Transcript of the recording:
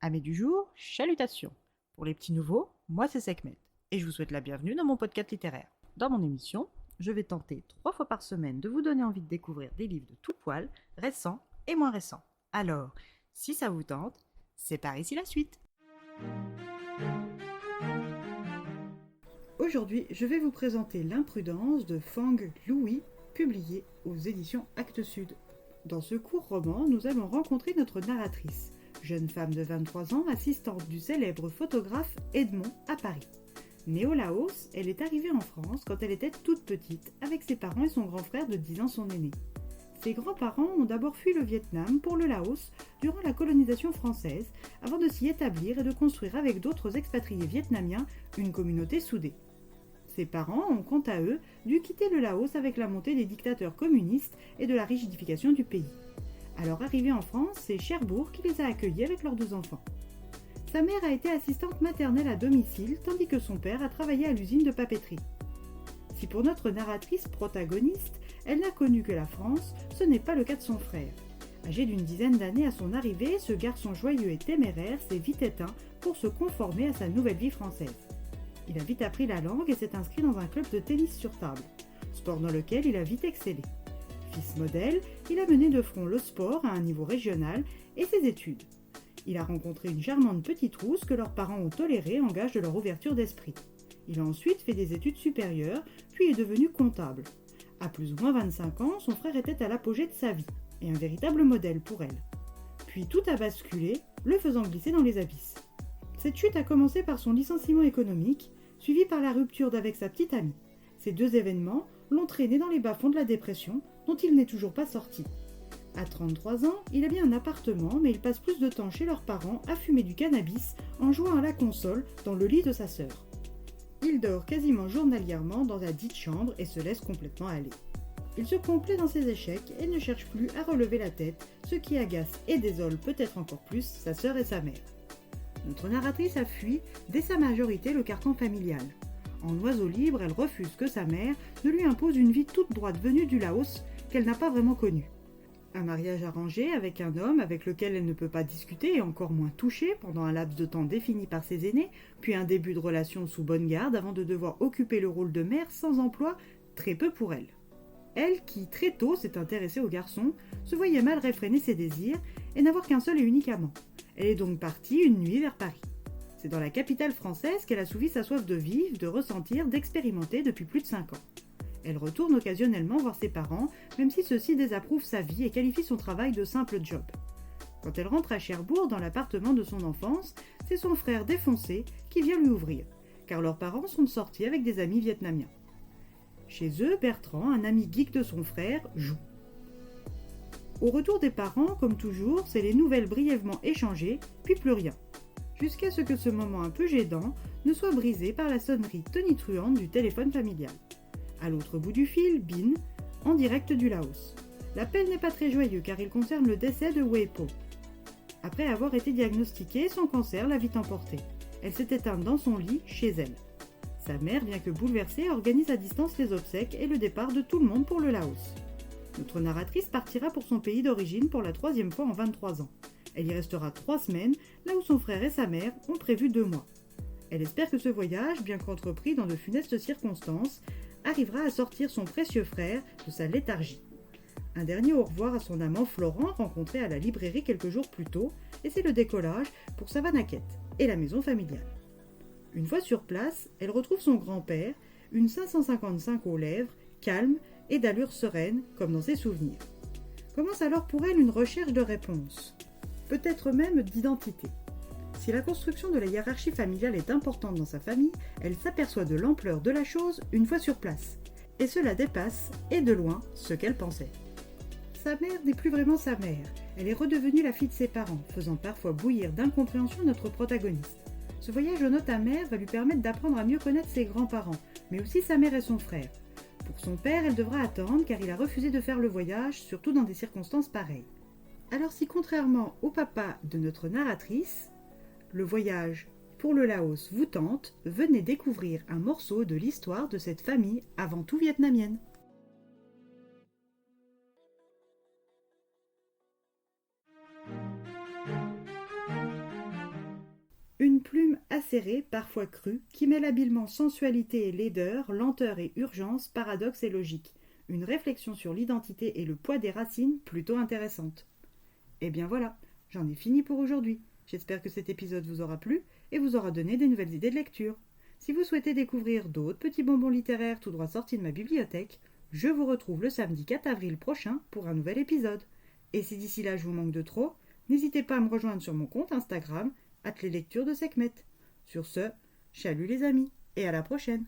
Amis du jour, chalutations. Pour les petits nouveaux, moi c'est Sekhmet, et je vous souhaite la bienvenue dans mon podcast littéraire. Dans mon émission, je vais tenter 3 fois par semaine de vous donner envie de découvrir des livres de tout poil, récents et moins récents. Alors, si ça vous tente, c'est par ici la suite. Aujourd'hui, je vais vous présenter L'imprudence de Fang Louis, publié aux éditions Actes Sud. Dans ce court roman, nous allons rencontrer notre narratrice, jeune femme de 23 ans, assistante du célèbre photographe Edmond à Paris. Née au Laos, elle est arrivée en France quand elle était toute petite, avec ses parents et son grand frère de 10 ans son aîné. Ses grands-parents ont d'abord fui le Vietnam pour le Laos durant la colonisation française, avant de s'y établir et de construire avec d'autres expatriés vietnamiens une communauté soudée. Ses parents ont quant à eux dû quitter le Laos avec la montée des dictateurs communistes et de la rigidification du pays. À leur arrivée en France, c'est Cherbourg qui les a accueillis avec leurs 2 enfants. Sa mère a été assistante maternelle à domicile, tandis que son père a travaillé à l'usine de papeterie. Si pour notre narratrice protagoniste, elle n'a connu que la France, ce n'est pas le cas de son frère. Âgé d'une dizaine d'années à son arrivée, ce garçon joyeux et téméraire s'est vite éteint pour se conformer à sa nouvelle vie française. Il a vite appris la langue et s'est inscrit dans un club de tennis sur table, sport dans lequel il a vite excellé. Fils modèle, il a mené de front le sport à un niveau régional et ses études. Il a rencontré une charmante petite rousse que leurs parents ont tolérée en gage de leur ouverture d'esprit. Il a ensuite fait des études supérieures, puis est devenu comptable. À plus ou moins 25 ans, son frère était à l'apogée de sa vie, et un véritable modèle pour elle. Puis tout a basculé, le faisant glisser dans les abysses. Cette chute a commencé par son licenciement économique, suivi par la rupture d'avec sa petite amie. Ces 2 événements l'ont traîné dans les bas-fonds de la dépression, dont il n'est toujours pas sorti. À 33 ans, il a bien un appartement, mais il passe plus de temps chez leurs parents à fumer du cannabis en jouant à la console dans le lit de sa sœur. Il dort quasiment journalièrement dans la dite chambre et se laisse complètement aller. Il se complaît dans ses échecs et ne cherche plus à relever la tête, ce qui agace et désole peut-être encore plus sa sœur et sa mère. Notre narratrice a fui, dès sa majorité, le carcan familial. En oiseau libre, elle refuse que sa mère ne lui impose une vie toute droite venue du Laos qu'elle n'a pas vraiment connue. Un mariage arrangé avec un homme avec lequel elle ne peut pas discuter et encore moins toucher pendant un laps de temps défini par ses aînés, puis un début de relation sous bonne garde avant de devoir occuper le rôle de mère sans emploi, très peu pour elle. Elle, qui très tôt s'est intéressée aux garçons, se voyait mal réfréner ses désirs et n'avoir qu'un seul et unique amant. Elle est donc partie une nuit vers Paris. C'est dans la capitale française qu'elle a assouvi sa soif de vivre, de ressentir, d'expérimenter depuis plus de 5 ans. Elle retourne occasionnellement voir ses parents, même si ceux-ci désapprouvent sa vie et qualifient son travail de simple job. Quand elle rentre à Cherbourg, dans l'appartement de son enfance, c'est son frère défoncé qui vient lui ouvrir, car leurs parents sont sortis avec des amis vietnamiens. Chez eux, Bertrand, un ami geek de son frère, joue. Au retour des parents, comme toujours, c'est les nouvelles brièvement échangées, puis plus rien. Jusqu'à ce que ce moment un peu gênant ne soit brisé par la sonnerie tonitruante du téléphone familial. À l'autre bout du fil, Bin, en direct du Laos. L'appel n'est pas très joyeux car il concerne le décès de Wei Po. Après avoir été diagnostiquée, son cancer l'a vite emportée. Elle s'est éteinte dans son lit, chez elle. Sa mère, bien que bouleversée, organise à distance les obsèques et le départ de tout le monde pour le Laos. Notre narratrice partira pour son pays d'origine pour la 3e fois en 23 ans. Elle y restera 3 semaines, là où son frère et sa mère ont prévu 2 mois. Elle espère que ce voyage, bien qu'entrepris dans de funestes circonstances, arrivera à sortir son précieux frère de sa léthargie. Un dernier au revoir à son amant Florent, rencontré à la librairie quelques jours plus tôt, et c'est le décollage pour Savanaquette et la maison familiale. Une fois sur place, elle retrouve son grand-père, une 555 aux lèvres, calme et d'allure sereine, comme dans ses souvenirs. Commence alors pour elle une recherche de réponses, peut-être même d'identité. Si la construction de la hiérarchie familiale est importante dans sa famille, elle s'aperçoit de l'ampleur de la chose une fois sur place. Et cela dépasse, et de loin, ce qu'elle pensait. Sa mère n'est plus vraiment sa mère. Elle est redevenue la fille de ses parents, faisant parfois bouillir d'incompréhension notre protagoniste. Ce voyage aux notes amères va lui permettre d'apprendre à mieux connaître ses grands-parents, mais aussi sa mère et son frère. Pour son père, elle devra attendre car il a refusé de faire le voyage, surtout dans des circonstances pareilles. Alors si contrairement au papa de notre narratrice, le voyage pour le Laos vous tente, venez découvrir un morceau de l'histoire de cette famille avant tout vietnamienne. Une plume acérée, parfois crue, qui mêle habilement sensualité et laideur, lenteur et urgence, paradoxe et logique. Une réflexion sur l'identité et le poids des racines plutôt intéressante. Et bien voilà, j'en ai fini pour aujourd'hui. J'espère que cet épisode vous aura plu et vous aura donné des nouvelles idées de lecture. Si vous souhaitez découvrir d'autres petits bonbons littéraires tout droit sortis de ma bibliothèque, je vous retrouve le samedi 4 avril prochain pour un nouvel épisode. Et si d'ici là je vous manque de trop, n'hésitez pas à me rejoindre sur mon compte Instagram, @leslectures de Sekhmet. Sur ce, chalut les amis, et à la prochaine.